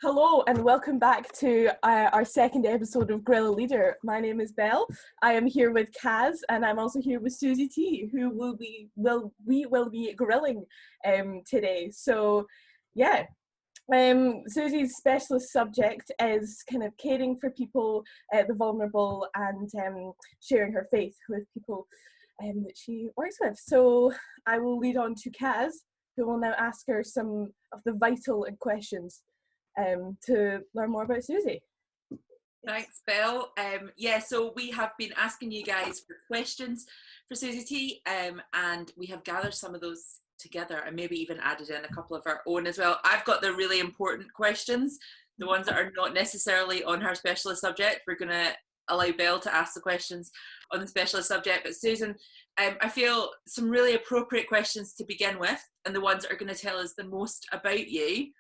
Hello and welcome back to our second episode of Grill a Leader. My name is Bel. I am here with Caz and I'm also here with Susie T, who we will be grilling today. So yeah, Susie's specialist subject is kind of caring for people, the vulnerable, and sharing her faith with people that she works with. So I will lead on to Caz, who will now ask her some of the vital questions to learn more about Susie. Thanks, Bel. So we have been asking you guys for questions for Susie T, and we have gathered some of those together and maybe even added in a couple of our own as well. I've got the really important questions, the ones that are not necessarily on her specialist subject. We're going to allow Bel to ask the questions on the specialist subject, but Susan, I feel some really appropriate questions to begin with, and the ones that are going to tell us the most about you.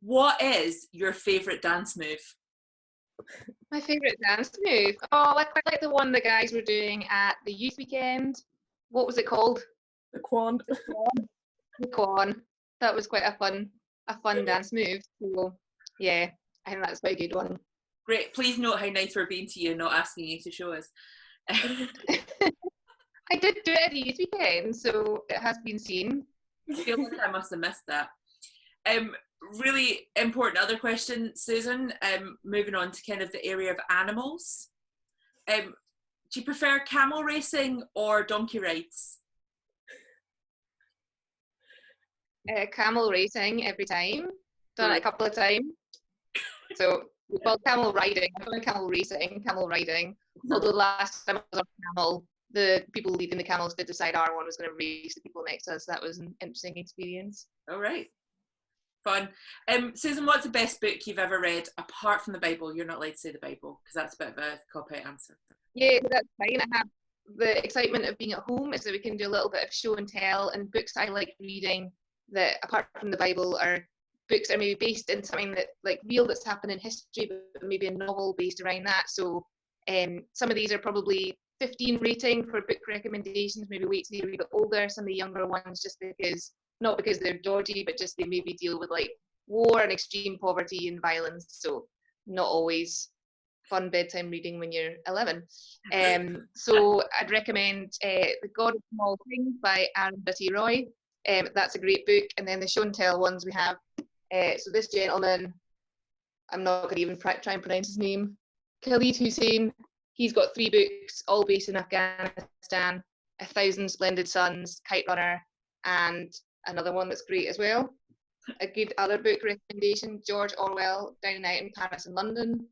What is your favourite dance move? My favourite dance move? Oh, I quite like the one the guys were doing at the youth weekend. What was it called? The Quan. The Quan. That was quite a fun dance move. So yeah, I think that's quite a good one. Great. Please note how nice we're being to you, not asking you to show us. I did do it at the youth weekend, so it has been seen. I feel like I must have missed that. Really important other question, Susan, moving on to kind of the area of animals. Do you prefer camel racing or donkey rides? Camel racing every time. Done it a couple of times. So, well, camel riding. I've done camel racing, camel riding. Although the last time I was on a camel, the people leading the camels did decide our one was going to race the people next to us. That was an interesting experience. All right. Fun. Susan, what's the best book you've ever read apart from the Bible? You're not allowed to say the Bible because that's a bit of a cop-out answer. Yeah, that's fine. I have the excitement of being at home is that we can do a little bit of show and tell, and books I like reading that apart from the Bible are books that are maybe based in something that like real that's happened in history, but maybe a novel based around that. So some of these are probably 15 rating for book recommendations, maybe wait till you're a bit older. Some of the younger ones just because not because they're dodgy, but just they maybe deal with like war and extreme poverty and violence. So not always fun bedtime reading when you're 11. So I'd recommend The God of Small Things by Arundhati Roy. That's a great book. And then the show and tell ones we have. So this gentleman, I'm not going to even try and pronounce his name, Khalid Hussein. He's got 3 books, all based in Afghanistan, 1,000 Splendid Suns, Kite Runner, and another one that's great as well. A good other book recommendation, George Orwell, Down and Out in Paris and London.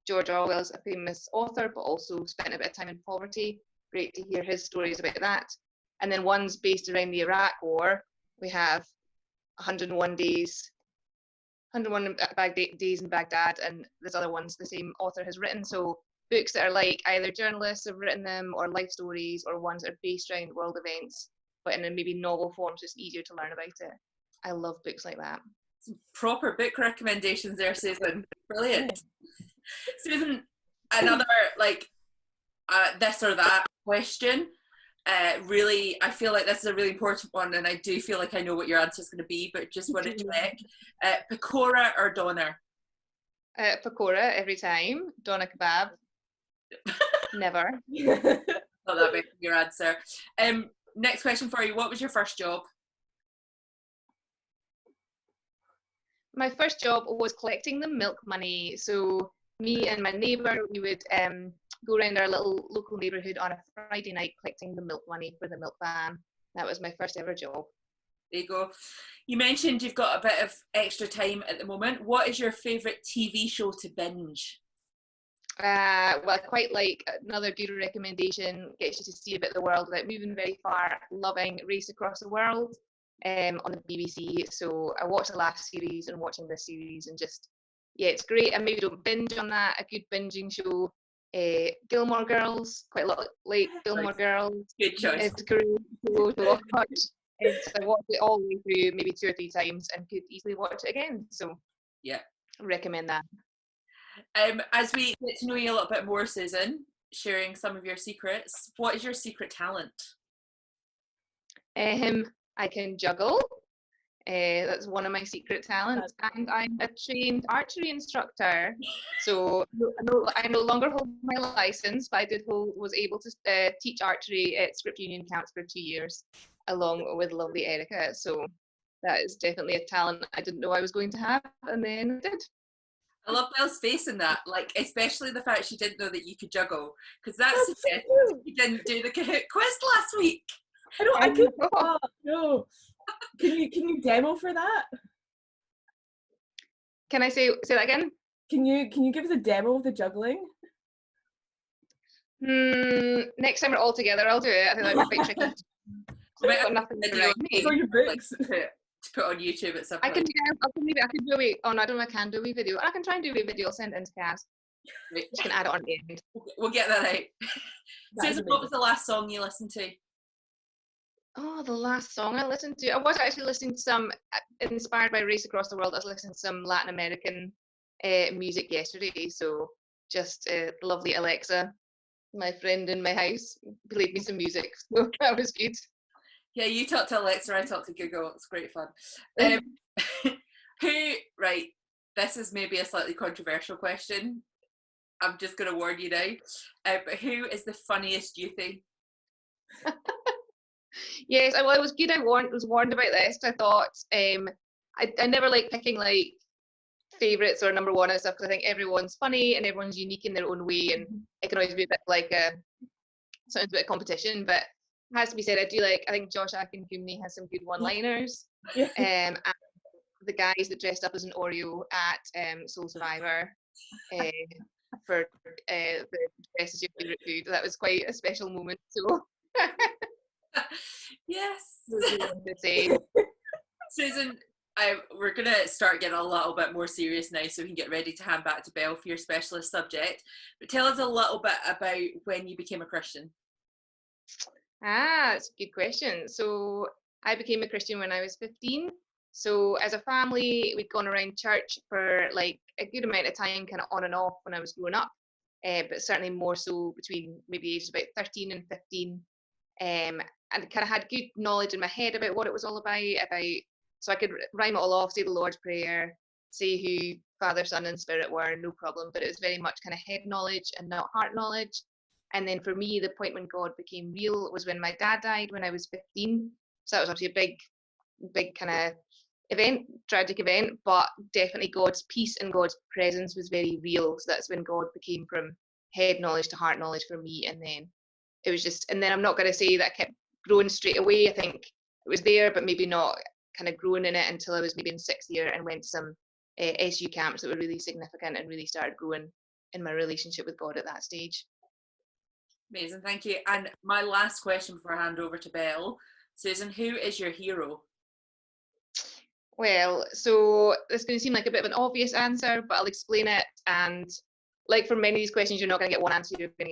George Orwell's a famous author, but also spent a bit of time in poverty. Great to hear his stories about that. And then ones based around the Iraq War. We have 101 Days, 101 Days in Baghdad, and there's other ones the same author has written. So books that are like either journalists have written them or life stories or ones that are based around world events, but in a maybe novel form, so it's easier to learn about it. I love books like that. Some proper book recommendations there, Susan. Brilliant. Susan, another like this or that question. Really, I feel like this is a really important one, and I do feel like I know what your answer is going to be, but just want to check. Pakora or doner? Pakora every time. Doner kebab. Never. Not that big your answer. Next question for you. What was your first job? My first job was collecting the milk money. So me and my neighbour, we would go around our little local neighbourhood on a Friday night collecting the milk money for the milk van. That was my first ever job. There you go. You mentioned you've got a bit of extra time at the moment. What is your favourite TV show to binge? Well, I quite like another good recommendation, gets you to see a bit of the world without moving very far, loving Race Across the World on the BBC. So I watched the last series and watching this series and just, yeah, it's great. I maybe don't binge on that. A good binging show, Gilmore Girls, quite a lot like Gilmore Girls. Good choice. It's a great show to watch. So I watched it all the way through maybe 2 or 3 times and could easily watch it again. So yeah, I recommend that. As we get to know you a little bit more, Susan, sharing some of your secrets, what is your secret talent? I can juggle. That's one of my secret talents, and I'm a trained archery instructor. So I no longer hold my license, but was able to teach archery at Script Union camps for 2 years, along with lovely Erica. So that is definitely a talent I didn't know I was going to have, and then I did. I love Belle's face in that, like especially the fact she didn't know that you could juggle, because that's you didn't do the Kahoot quiz last week. I couldn't. Oh, no. Can you demo for that? Can I say that again? Can you give us a demo of the juggling? Next time we're all together, I'll do it. I think that'd be quite tricky. I've got nothing video for your books. to put on YouTube at some point. I can do a oh no, I don't know if I can do a video. I can try and do a video, send it into Caz. Right. Just can add it on the end. We'll get that out. Susan, what was the last song you listened to? Oh, the last song I listened to. I was actually listening to some, inspired by Race Across the World, I was listening to some Latin American music yesterday. So just lovely Alexa, my friend in my house, played me some music. So that was good. Yeah, you talk to Alexa, I talk to Google. It's great fun. Right, this is maybe a slightly controversial question. I'm just going to warn you now. But who is the funniest youthie? Yes, well, it was good. I was warned about this. I thought I never like picking like favorites or number one and stuff, because I think everyone's funny and everyone's unique in their own way, and it can always be a bit like sounds a bit of competition. But it has to be said, I think Josh Akinkunmi has some good one-liners. And the guys that dressed up as an Oreo at Soul Survivor for the dress as your favourite food, that was quite a special moment. So yes. Susan, we're going to start getting a little bit more serious now, so we can get ready to hand back to Belle for your specialist subject. But tell us a little bit about when you became a Christian. That's a good question. So I became a Christian when I was 15. So as a family, we'd gone around church for like a good amount of time, kind of on and off when I was growing up, but certainly more so between maybe ages about 13 and 15. And kind of had good knowledge in my head about what it was all about, so I could rhyme it all off, say the Lord's Prayer, say who Father, Son and Spirit were, no problem. But it was very much kind of head knowledge and not heart knowledge. And then for me, the point when God became real was when my dad died when I was 15. So that was obviously a big kind of event, tragic event, but definitely God's peace and God's presence was very real. So that's when God became from head knowledge to heart knowledge for me. And then it was just, and then I'm not going to say that I kept growing straight away. I think it was there, but maybe not kind of growing in it until I was maybe in 6th year and went to some SU camps that were really significant and really started growing in my relationship with God at that stage. Amazing, thank you. And my last question before I hand over to Belle, Susan, who is your hero? Well, so this is going to seem like a bit of an obvious answer, but I'll explain it. And like for many of these questions, you're not going to get one answer, you're going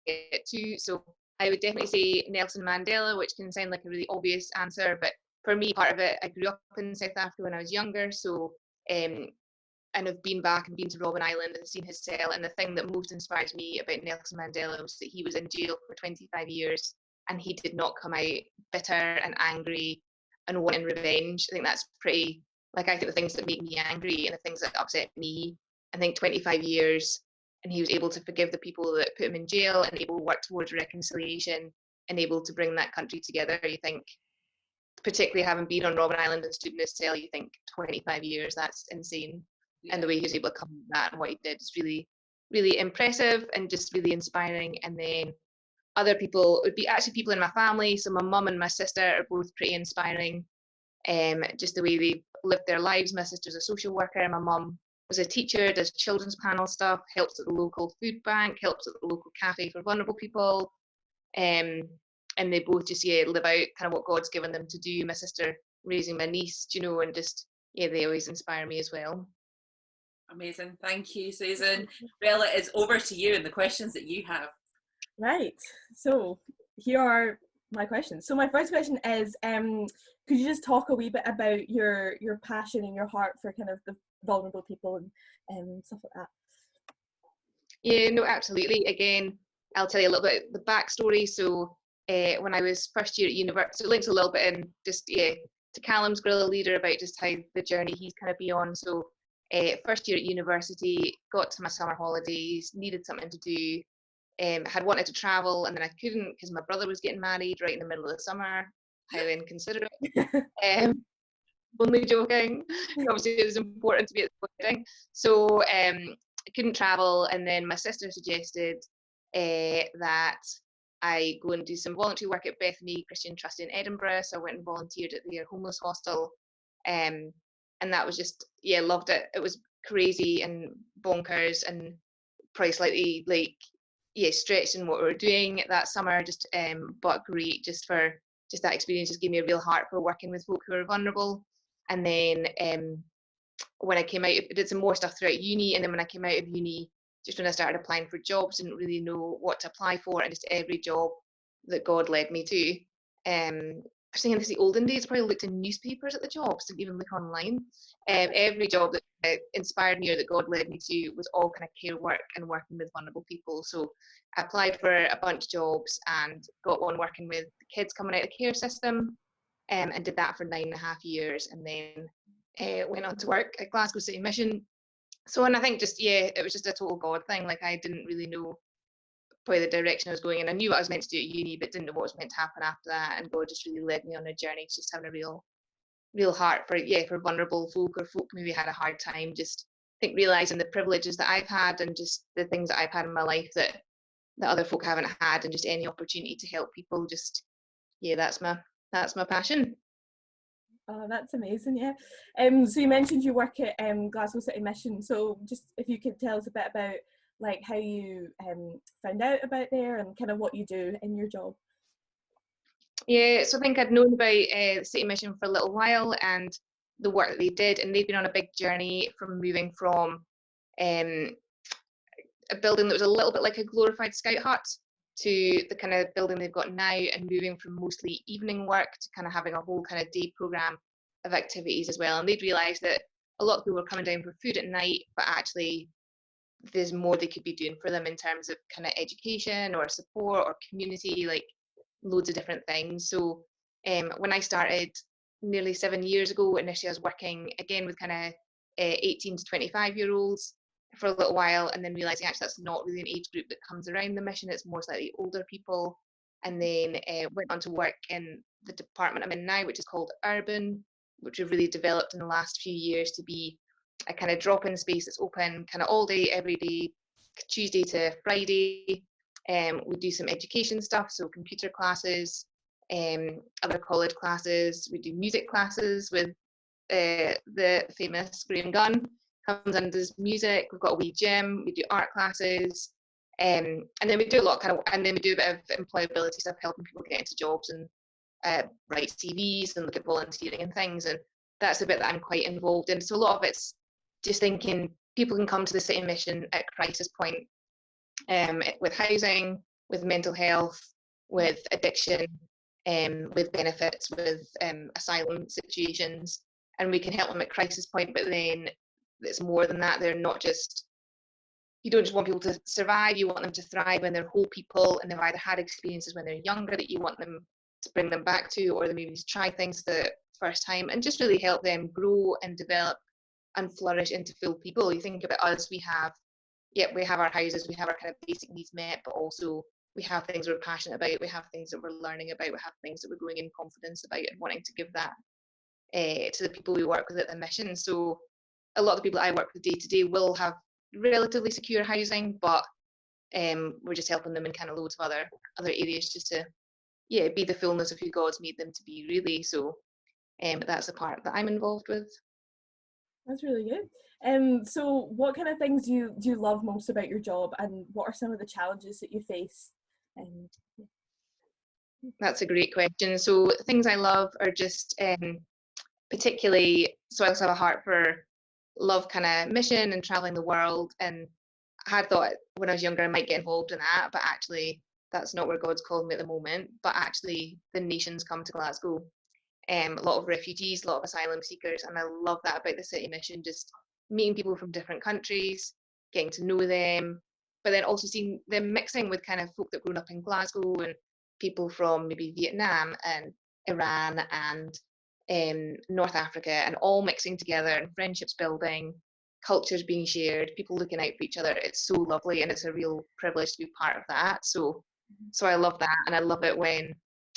to get two. So I would definitely say Nelson Mandela, which can sound like a really obvious answer, but for me, part of it, I grew up in South Africa when I was younger, so and I've been back and been to Robben Island and seen his cell. And the thing that most inspires me about Nelson Mandela was that he was in jail for 25 years and he did not come out bitter and angry and wanting revenge. I think that's pretty, like, I think the things that make me angry and the things that upset me, I think 25 years and he was able to forgive the people that put him in jail and able to work towards reconciliation and able to bring that country together. You think, particularly having been on Robben Island and stood in his cell, you think 25 years, that's insane. Yeah. And the way he was able to come from that and what he did is really, really impressive and just really inspiring. And then other people would be actually people in my family. So my mum and my sister are both pretty inspiring. Just the way they lived their lives. My sister's a social worker. My mum was a teacher, does children's panel stuff, helps at the local food bank, helps at the local cafe for vulnerable people. And they both just live out kind of what God's given them to do. My sister raising my niece, and just they always inspire me as well. Amazing, thank you, Susan. Bella, it's over to you and the questions that you have. Right, so here are my questions. So my first question is, could you just talk a wee bit about your passion and your heart for kind of the vulnerable people and stuff like that? Yeah, no, absolutely. Again, I'll tell you a little bit of the backstory. So when I was first year at university, so it links a little bit in just to Callum's Guerrilla Leader about just how the journey he's kind of been on. So first year at university, got to my summer holidays, needed something to do, had wanted to travel, and then I couldn't because my brother was getting married right in the middle of the summer. Highly inconsiderate. Only joking. Obviously, it was important to be at the wedding. So I couldn't travel, and then my sister suggested that I go and do some voluntary work at Bethany Christian Trust in Edinburgh. So I went and volunteered at their homeless hostel. And that was just, loved it. It was crazy and bonkers and probably slightly stretched in what we were doing that summer, just but great just for just that experience. Just gave me a real heart for working with folk who are vulnerable. And then when I came out, I did some more stuff throughout uni, and then when I came out of uni, just when I started applying for jobs, didn't really know what to apply for, and just every job that God led me to. I was thinking, this is the olden days, probably looked in newspapers at the jobs, didn't even look online. Every job that inspired me or that God led me to was all kind of care work and working with vulnerable people. So I applied for a bunch of jobs and got one working with the kids coming out of the care system, and did that for 9.5 years, and then went on to work at Glasgow City Mission. So, and I think just, it was just a total God thing. Like, I didn't really know probably the direction I was going in. I knew what I was meant to do at uni, but didn't know what was meant to happen after that. And God just really led me on a journey to just having a real heart for vulnerable folk, or folk maybe had a hard time. Just I think realizing the privileges that I've had and just the things that I've had in my life that other folk haven't had, and just any opportunity to help people. Just that's my passion. Oh, that's amazing, yeah. So you mentioned you work at Glasgow City Mission. So just if you could tell us a bit about like how you found out about there and kind of what you do in your job. Yeah, so I think I'd known about the City Mission for a little while and the work that they did, and they've been on a big journey from moving from a building that was a little bit like a glorified scout hut to the kind of building they've got now, and moving from mostly evening work to kind of having a whole kind of day program of activities as well. And they'd realised that a lot of people were coming down for food at night, but actually there's more they could be doing for them in terms of kind of education or support or community, like loads of different things. So when I started nearly 7 years ago, initially I was working again with kind of 18 to 25-year-olds for a little while, and then realizing actually that's not really an age group that comes around the mission. It's more slightly older people. And then went on to work in the department I'm in now, which is called Urban, which we've really developed in the last few years to be a kind of drop-in space that's open kind of all day, every day, Tuesday to Friday. We do some education stuff, so computer classes, other college classes. We do music classes with the famous Graham Gunn. Comes and does music. We've got a wee gym. We do art classes, and then we do a lot and then we do a bit of employability stuff, helping people get into jobs and write CVs and look at volunteering and things. And that's the bit that I'm quite involved in. So a lot of it's just thinking people can come to the City Mission at crisis point, with housing, with mental health, with addiction, with benefits, with asylum situations, and we can help them at crisis point. But then it's more than that. They're not just, you don't just want people to survive, you want them to thrive, and they're whole people, and they've either had experiences when they're younger that you want them to bring them back to, or they maybe to try things the first time, and just really help them grow and develop and flourish into full people. You think about us, we have our houses, we have our kind of basic needs met, but also we have things we're passionate about, we have things that we're learning about, we have things that we're growing in confidence about, and wanting to give that to the people we work with at the mission. So a lot of the people I work with day to day will have relatively secure housing, but we're just helping them in kind of loads of other areas just to be the fullness of who God's made them to be, really. So that's the part that I'm involved with. That's really good. So what kind of things do you love most about your job, and what are some of the challenges that you face? That's a great question. So things I love are just particularly, so I also have a heart for love kind of mission and traveling the world, and I had thought when I was younger I might get involved in that, but actually that's not where God's called me at the moment. But actually the nations come to Glasgow, a lot of refugees, a lot of asylum seekers, and I love that about the City Mission, just meeting people from different countries, getting to know them, but then also seeing them mixing with kind of folk that grown up in Glasgow and people from maybe Vietnam and Iran and North Africa, and all mixing together and friendships building, cultures being shared, people looking out for each other. It's so lovely, and it's a real privilege to be part of that. So I love that, and I love it when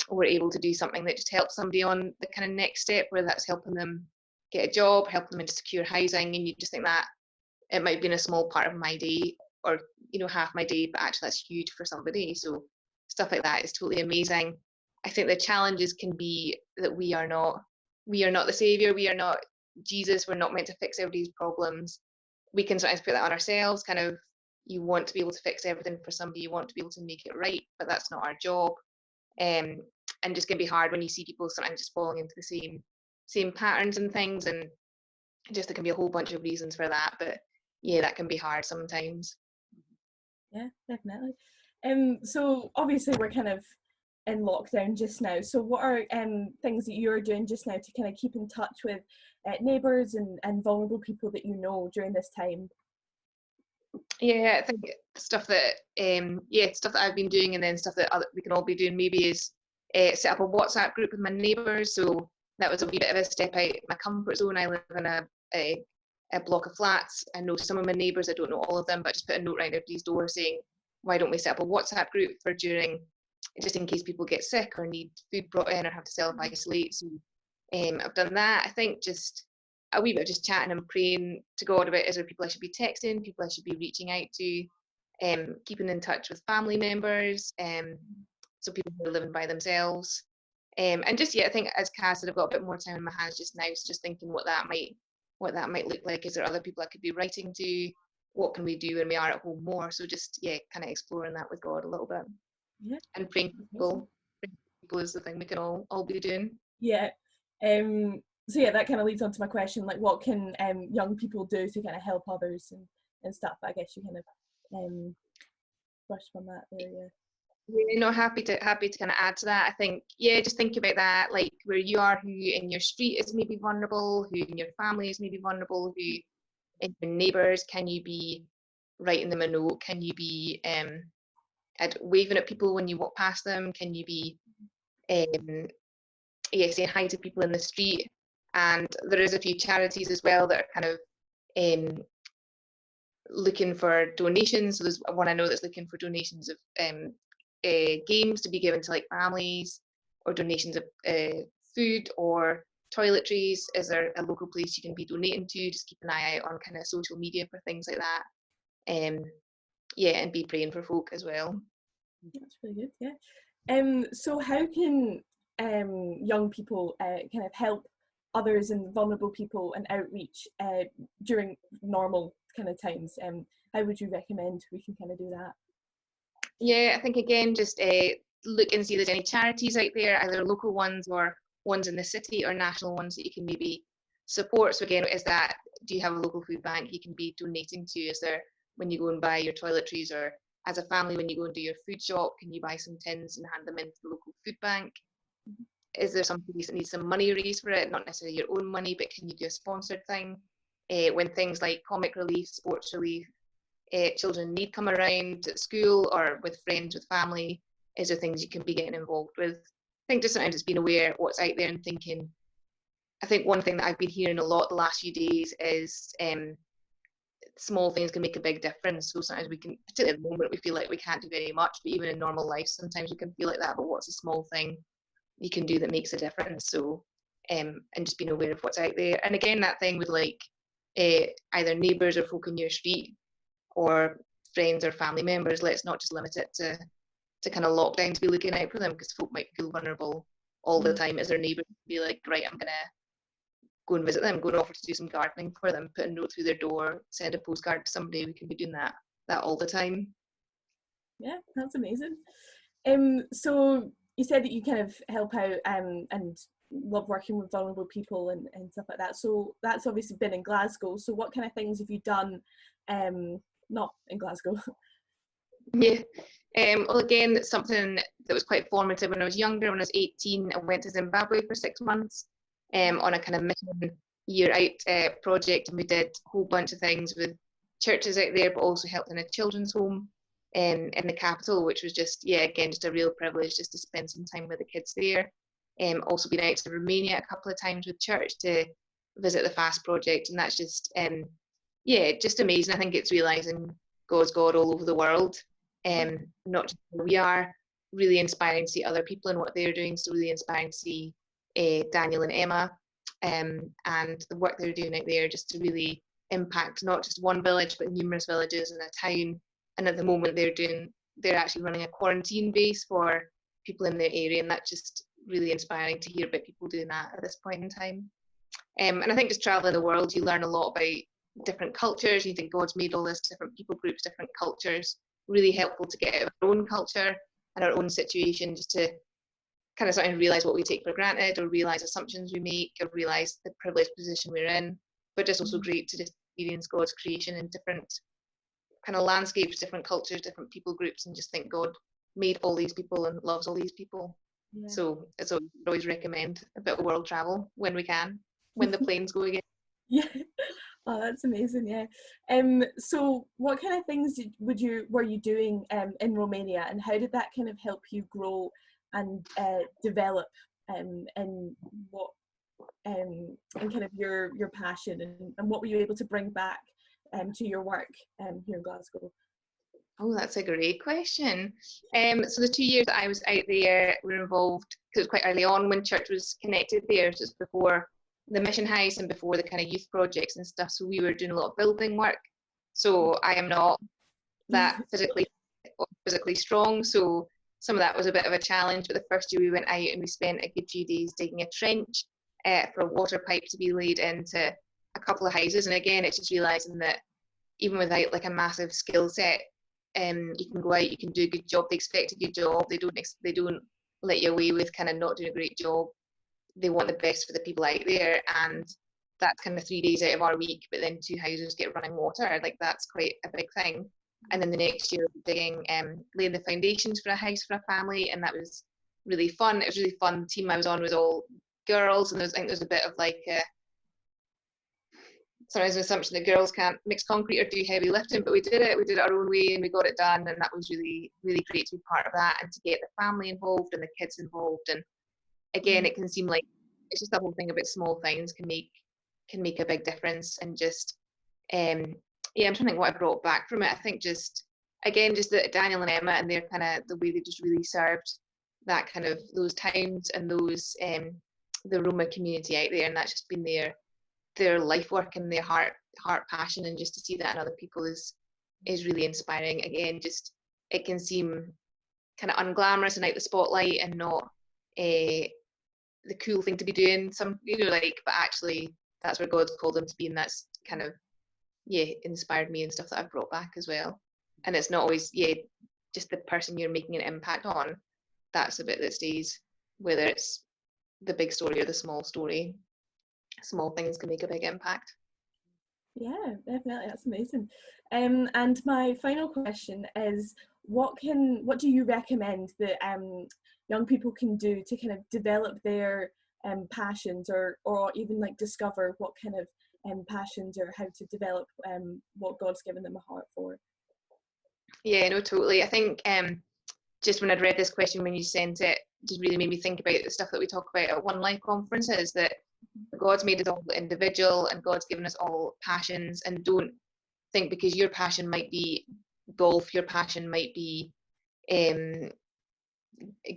we're able to do something that just helps somebody on the kind of next step, where that's helping them get a job, helping them into secure housing, and you just think that it might be in a small part of my day, or half my day, but actually that's huge for somebody. So stuff like that is totally amazing. I think the challenges can be that we are not the savior, we are not Jesus, we're not meant to fix everybody's problems. We can sometimes put that on ourselves, kind of, you want to be able to fix everything for somebody, you want to be able to make it right, but that's not our job. And just can be hard when you see people sometimes just falling into the same patterns and things, and just there can be a whole bunch of reasons for that, but yeah, that can be hard sometimes. Yeah, definitely. So obviously we're kind of in lockdown just now, so what are things that you're doing just now to kind of keep in touch with neighbours and vulnerable people that you know during this time? Yeah, I think stuff that I've been doing, and then stuff that we can all be doing maybe is set up a WhatsApp group with my neighbours. So that was a wee bit of a step out of my comfort zone. I live in a block of flats. I know some of my neighbours, I don't know all of them, but just put a note around everybody's door saying, why don't we set up a WhatsApp group for just in case people get sick or need food brought in or have to self-isolate. So I've done that. I think just a wee bit of just chatting and praying to God about, is there people I should be texting, people I should be reaching out to, keeping in touch with family members, so people who are living by themselves. And just, I think as Caz said, I've got a bit more time in my hands just now, so just thinking what that might look like. Is there other people I could be writing to? What can we do when we are at home more? So just, kind of exploring that with God a little bit. Yeah. And praying for people. Praying for people is the thing we can all be doing. Yeah. So yeah, that kind of leads on to my question, like what can young people do to kind of help others and stuff? I guess you kind of brushed on that there, yeah. Yeah, no, happy to kind of add to that. I think, just think about that, like where you are, who in your street is maybe vulnerable, who in your family is maybe vulnerable, who in your neighbours. Can you be writing them a note? Can you be waving at people when you walk past them? Can you be saying hi to people in the street? And there is a few charities as well that are kind of looking for donations. So there's one I know that's looking for donations of games to be given to like families, or donations of food or toiletries. Is there a local place you can be donating to? Just keep an eye out on kind of social media for things like that. And be praying for folk as well. That's really good, yeah. So how can young people kind of help others and vulnerable people and outreach during normal kind of times? How would you recommend we can kind of do that? Yeah, I think again, just look and see if there's any charities out there, either local ones or ones in the city, or national ones that you can maybe support. So again, do you have a local food bank you can be donating to? Is there, when you go and buy your toiletries, or as a family when you go and do your food shop, can you buy some tins and hand them into the local food bank? Is there somebody that needs some money raised for it? Not necessarily your own money, but can you do a sponsored thing? When things like comic relief, sports relief, children need come around at school or with friends, with family, is there things you can be getting involved with? I think just sometimes it's being aware of what's out there and thinking. I think one thing that I've been hearing a lot the last few days is small things can make a big difference. So sometimes we can, particularly at the moment, we feel like we can't do very much, but even in normal life, sometimes we can feel like that, but what's a small thing you can do that makes a difference? So, and just being aware of what's out there. And again, that thing with like either neighbours or folk in your street, or friends or family members, let's not just limit it to kind of lockdown to be looking out for them, because folk might feel vulnerable all the time as their neighbour. Be like, right, I'm gonna go and visit them, go and offer to do some gardening for them, put a note through their door, send a postcard to somebody. We can be doing that all the time. Yeah, that's amazing. So you said that you kind of help out and love working with vulnerable people and stuff like that. So that's obviously been in Glasgow. So what kind of things have you done not in Glasgow? Yeah. Well, again, that's something that was quite formative when I was younger. When I was 18, I went to Zimbabwe for 6 months on a kind of mission year out project, and we did a whole bunch of things with churches out there, but also helped in a children's home in the capital, which was just, again, just a real privilege just to spend some time with the kids there. Also been out to Romania a couple of times with church to visit the FAST project, and that's just just amazing. I think it's realising God's God all over the world, not just where we are. Really inspiring to see other people and what they're doing. So really inspiring to see Daniel and Emma and the work they're doing out there, just to really impact not just one village but numerous villages and a town. And at the moment they're actually running a quarantine base for people in their area, and that's just really inspiring to hear about people doing that at this point in time. And I think just traveling the world, you learn a lot about different cultures. You think God's made all this different people groups, different cultures. Really helpful to get out of our own culture and our own situation, just to kind of sometimes realise what we take for granted, or realise assumptions we make, or realise the privileged position we're in. But just also great to just experience God's creation in different kind of landscapes, different cultures, different people groups, and just think God made all these people and loves all these people. Yeah. So I always recommend a bit of world travel when we can, when the planes go again. Yeah. Oh, that's amazing. Yeah. So what kind of things were you doing in Romania, and how did that kind of help you grow and develop and what and kind of your passion, and what were you able to bring back to your work here in Glasgow? Oh, that's a great question. So the 2 years that I was out there were involved, because it was quite early on when church was connected there, just before the mission house and before the kind of youth projects and stuff. So we were doing a lot of building work. So I am not that physically strong. So some of that was a bit of a challenge. But the first year we went out and we spent a good few days digging a trench for a water pipe to be laid into a couple of houses. And again, it's just realising that even without like a massive skill set, you can go out, you can do a good job. They expect a good job. They don't let you away with kind of not doing a great job. They want the best for the people out there, and that's kind of 3 days out of our week. But then 2 houses get running water, like that's quite a big thing. And then the next year, digging, laying the foundations for a house for a family, and that was really fun. It was really fun. The team I was on was all girls, and I think there's a bit of like sometimes an assumption that girls can't mix concrete or do heavy lifting, but we did it our own way, and we got it done, and that was really, really great to be part of that, and to get the family involved and the kids involved. And again, it can seem like it's just the whole thing about small things can make a big difference. And just I'm trying to think what I brought back from it. I think just that Daniel and Emma and their kind of the way they just really served that kind of those towns and those the Roma community out there, and that's just been their life work and their heart passion, and just to see that in other people is really inspiring. Again, just it can seem kind of unglamorous and out the spotlight and not the cool thing to be doing, but actually that's where God's called them to be, and that's kind of inspired me and stuff that I've brought back as well. And it's not always just the person you're making an impact on. That's the bit that stays, whether it's the big story or the small story. Small things can make a big impact. Yeah, definitely. That's amazing. And my final question is, what do you recommend that young people can do to kind of develop their passions, or even like discover what kind of passions, or how to develop what God's given them a heart for? Yeah, no, totally. I think just when I'd read this question when you sent it, just really made me think about the stuff that we talk about at One Life conferences, that God's made us all individual and God's given us all passions. And don't think because your passion might be golf, your passion might be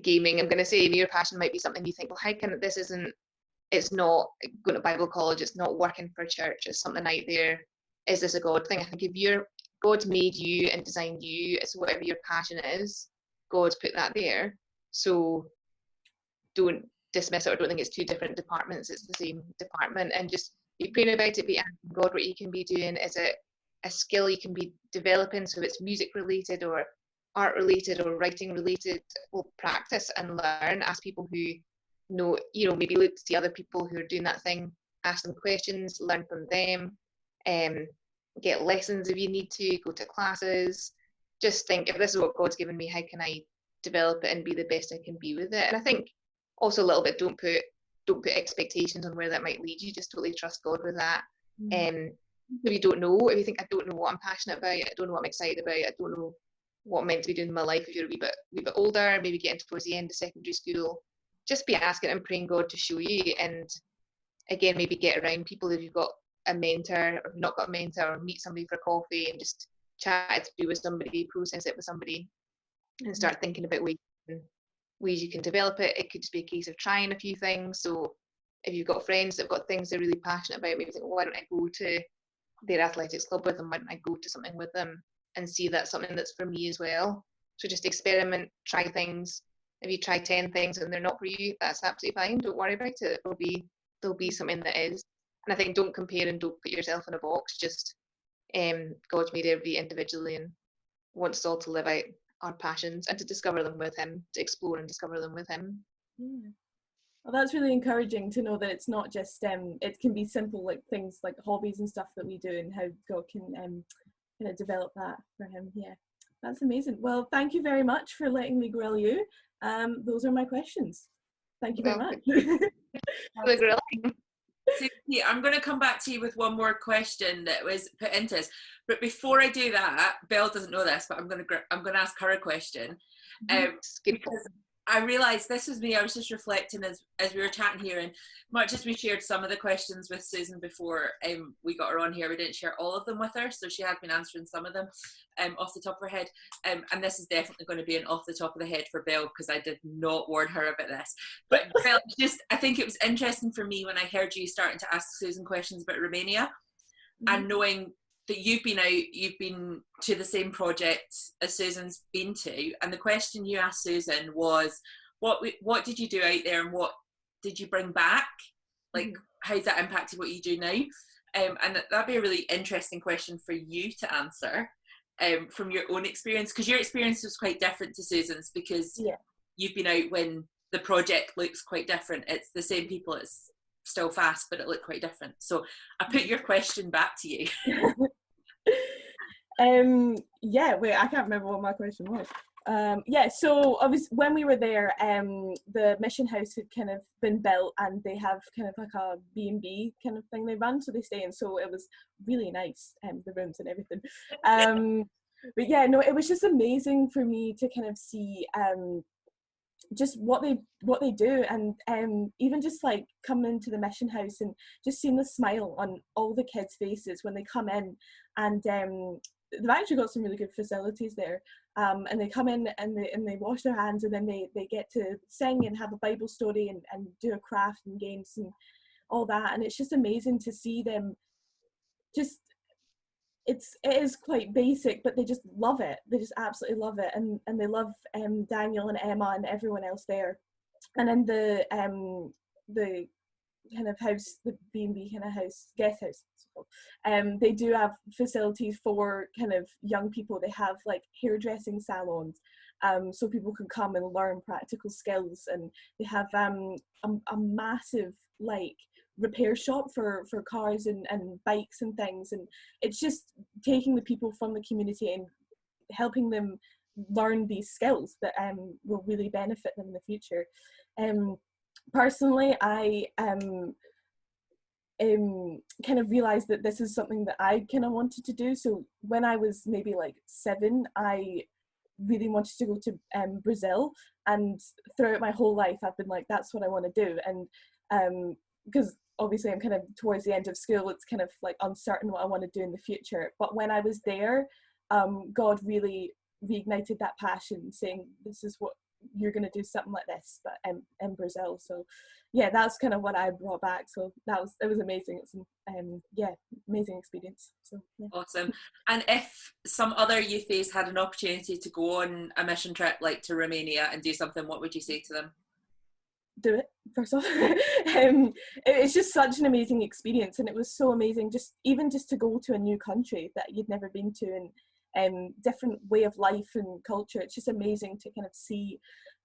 gaming, I'm going to say, your passion might be something you think, well, how can it's not going to Bible college, it's not working for church, it's something out there. Is this a God thing? I think if God's made you and designed you, it's whatever your passion is, God's put that there. So don't dismiss it or don't think it's 2 different departments, it's the same department. And just be praying about it, be asking God what you can be doing. Is it a skill you can be developing? So if it's music related or art related or writing related, well, practice and learn. Ask people who know, maybe look to see other people who are doing that thing, ask them questions, learn from them, get lessons if you need to, go to classes. Just think, if this is what God's given me, how can I develop it and be the best I can be with it? And I think also a little bit, don't put expectations on where that might lead you. Just totally trust God with that. If you don't know, if you think, I don't know what I'm passionate about, I don't know what I'm excited about, I don't know what I'm meant to be doing in my life, if you're a wee bit older, maybe getting towards the end of secondary school, just be asking and praying God to show you, and again, maybe get around people if you've got a mentor, or not got a mentor, or meet somebody for coffee and just chat it through with somebody, process it with somebody, and start thinking about ways you can develop it. It could just be a case of trying a few things. So if you've got friends that have got things they're really passionate about, maybe think, well, why don't I go to their athletics club with them? Why don't I go to something with them and see that's something that's for me as well? So just experiment, try things. If you try 10 things and they're not for you, that's absolutely fine. Don't worry about it. There'll be something that is. And I think don't compare and don't put yourself in a box. Just God's made everybody individually and wants us all to live out our passions and to discover them with Him, to explore and discover them with Him. Yeah. Well, that's really encouraging to know that it's not just it can be simple, like things like hobbies and stuff that we do, and how God can kind of develop that for Him. Yeah, that's amazing. Well, thank you very much for letting me grill you. Those are my questions. Thank you very much. The grilling. Susie, I'm going to come back to you with one more question that was put into us. But before I do that, Bel doesn't know this, but I'm going to ask her a question. Because I realised this was me. I was just reflecting as we were chatting here, and much as we shared some of the questions with Susan before we got her on here, we didn't share all of them with her, so she had been answering some of them off the top of her head. And this is definitely going to be an off the top of the head for Bel, because I did not warn her about this. But Bel, I think it was interesting for me when I heard you starting to ask Susan questions about Romania, and knowing that you've been to the same project as Susan's been to, and the question you asked Susan was, what did you do out there, and what did you bring back? Like, how's that impacted what you do now? And that'd be a really interesting question for you to answer from your own experience, because your experience was quite different to Susan's, because you've been out when the project looks quite different. It's the same people, it's still fast, but it looked quite different. So I put your question back to you. Wait, I can't remember what my question was. So obviously when we were there, the mission house had kind of been built, and they have kind of like a B&B kind of thing they run, so they stay in, so it was really nice, the rooms and everything. But yeah, no, it was just amazing for me to kind of see just what they do, and even just like coming into the mission house and just seeing the smile on all the kids' faces when they come in, and they've actually got some really good facilities there, and they come in and they wash their hands, and then they get to sing and have a Bible story and do a craft and games and all that, and it's just amazing to see them just. It is quite basic, but they just love it. They just absolutely love it, and they love Daniel and Emma and everyone else there. And in the kind of house, the B&B kind of house, guest house, they do have facilities for kind of young people. They have like hairdressing salons, so people can come and learn practical skills, and they have a massive like repair shop for cars and bikes and things, and it's just taking the people from the community and helping them learn these skills that will really benefit them in the future. Personally, I kind of realized that this is something that I kind of wanted to do. So when I was maybe like 7, I really wanted to go to Brazil, and throughout my whole life I've been like, that's what I want to do. And because obviously I'm kind of towards the end of school, it's kind of like uncertain what I want to do in the future. But when I was there, God really reignited that passion, saying this is what you're going to do, something like this, but in Brazil. So yeah, that's kind of what I brought back. So it was amazing. It's amazing experience. So yeah. Awesome. And if some other youthies had an opportunity to go on a mission trip like to Romania and do something, what would you say to them? Do it, first off. It's just such an amazing experience, and it was so amazing just to go to a new country that you'd never been to, and different way of life and culture. It's just amazing to kind of see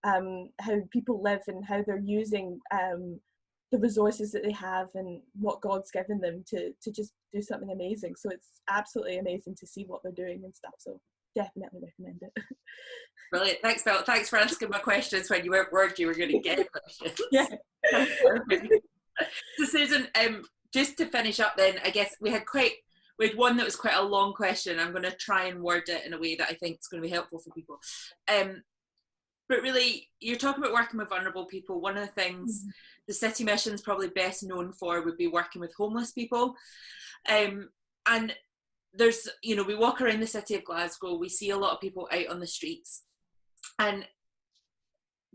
how people live and how they're using the resources that they have and what God's given them to just do something amazing. So it's absolutely amazing to see what they're doing and stuff. So definitely recommend it. Brilliant. Thanks, Bel. Thanks for asking my questions when you weren't worried you were going to get questions. Yeah. So Susan, just to finish up then, I guess we had one that was quite a long question. I'm going to try and word it in a way that I think is going to be helpful for people. But really, you're talking about working with vulnerable people. One of the things the City Mission is probably best known for would be working with homeless people. And there's, you know, we walk around the city of Glasgow, we see a lot of people out on the streets, and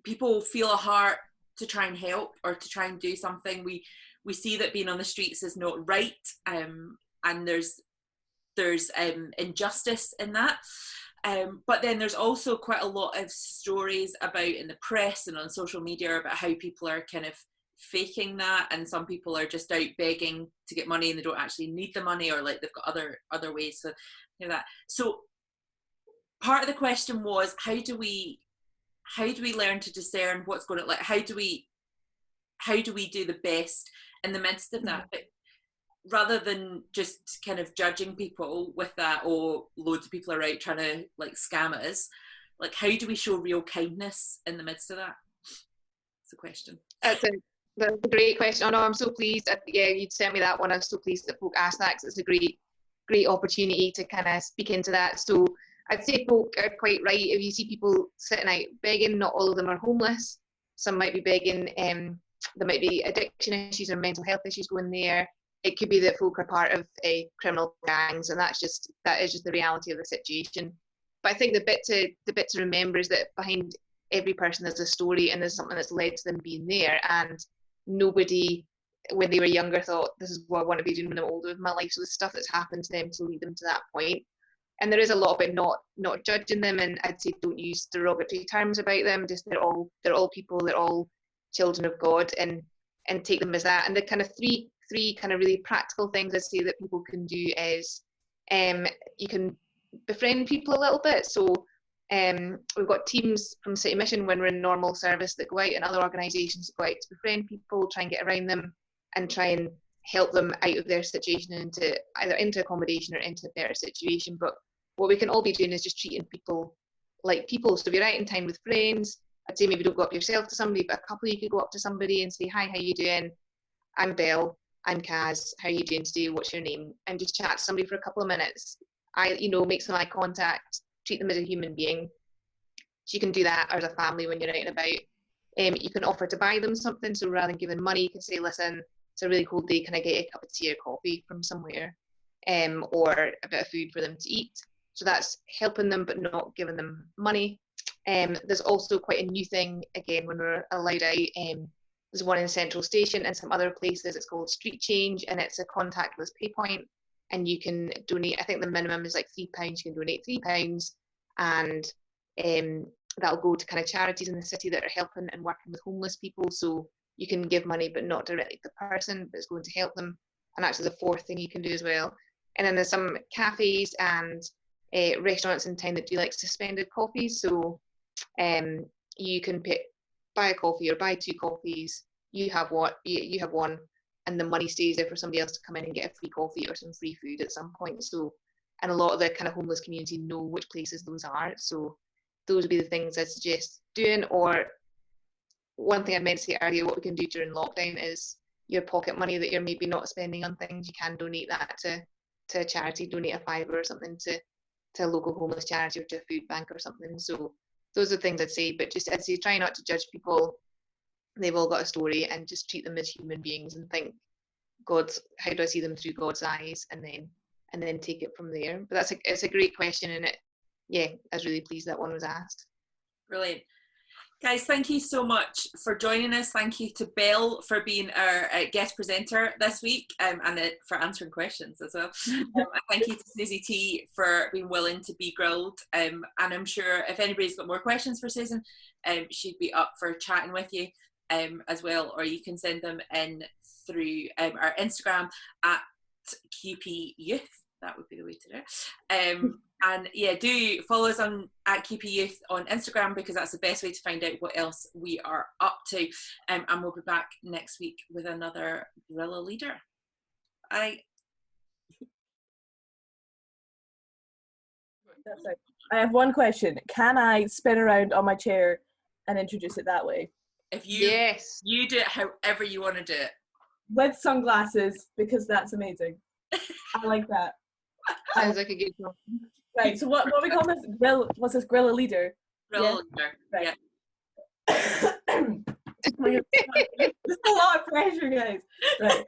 people feel a heart to try and help or to try and do something. We see that being on the streets is not right, and there's injustice in that. But then there's also quite a lot of stories about in the press and on social media about how people are kind of faking that, and some people are just out begging to get money and they don't actually need the money, or like they've got other ways to do that. So part of the question was, how do we learn to discern what's going on? Like, how do we do the best in the midst of that? But rather than just kind of judging people with that, or loads of people are out trying to like scam us, like how do we show real kindness in the midst of that? That's the question. That's a great question. Oh no, I'm so pleased. Yeah, you'd sent me that one. I'm so pleased that folk asked that, 'cause it's a great opportunity to kind of speak into that. So I'd say folk are quite right. If you see people sitting out begging, not all of them are homeless. Some might be begging. There might be addiction issues or mental health issues going there. It could be that folk are part of criminal gangs, and that is just the reality of the situation. But I think the bit to remember is that behind every person there's a story, and there's something that's led to them being there. And nobody, when they were younger, thought this is what I want to be doing when I'm older with my life. So the stuff that's happened to them to lead them to that point. And there is a lot about not judging them, and I'd say don't use derogatory terms about them. Just they're all people, they're all children of God, and take them as that. And the kind of three kind of really practical things I'd say that people can do is you can befriend people a little bit. So we've got teams from City Mission when we're in normal service that go out, and other organisations that go out to befriend people, try and get around them and try and help them out of their situation and into accommodation or into a better situation. But what we can all be doing is just treating people like people. So if you're out in town with friends, I'd say maybe don't go up yourself to somebody, but a couple of you could go up to somebody and say, hi, how you doing? I'm Bel. I'm Caz. How are you doing today? What's your name? And just chat to somebody for a couple of minutes. Make some eye contact, treat them as a human being. So you can do that as a family when you're out and about. You can offer to buy them something. So rather than giving money, you can say, listen, it's a really cold day. Can I get a cup of tea or coffee from somewhere? Or a bit of food for them to eat. So that's helping them, but not giving them money. There's also quite a new thing, again, when we're allowed out. There's one in Central Station and some other places. It's called Street Change, and it's a contactless pay point, and you can donate. I think the minimum is like £3. You can donate £3, and that'll go to kind of charities in the city that are helping and working with homeless people. So you can give money, but not directly to the person, but it's going to help them. And actually, the fourth thing you can do as well. And then there's some cafes and restaurants in town that do like suspended coffees. So you can buy a coffee or buy 2 coffees. You have one, and the money stays there for somebody else to come in and get a free coffee or some free food at some point. So, and a lot of the kind of homeless community know which places those are. So those would be the things I'd suggest doing. Or one thing I meant to say earlier, what we can do during lockdown is your pocket money that you're maybe not spending on things, you can donate that to a charity, donate a £5 or something to a local homeless charity or to a food bank or something. So those are things I'd say, but just I'd say try not to judge people. They've all got a story, and just treat them as human beings and think, how do I see them through God's eyes, and then take it from there. But it's a great question, and I was really pleased that one was asked. Brilliant. Guys, thank you so much for joining us. Thank you to Bel for being our guest presenter this week, and for answering questions as well. Thank you to Susie T for being willing to be grilled. And I'm sure if anybody's got more questions for Susan, she'd be up for chatting with you as well, or you can send them in through our Instagram at QP Youth. That would be the way to do it. And yeah, do follow us at QP Youth on Instagram, because that's the best way to find out what else we are up to. And we'll be back next week with another guerrilla leader. Bye. That's it. I have one question. Can I spin around on my chair and introduce it that way? If you Yes, you do it however you want to do it. With sunglasses, because that's amazing. I like that. sounds like a good one. Right, so what we call this? What's this, guerrilla leader? Guerrilla Yeah. leader. Right. Yeah. There's a lot of pressure, guys. Right.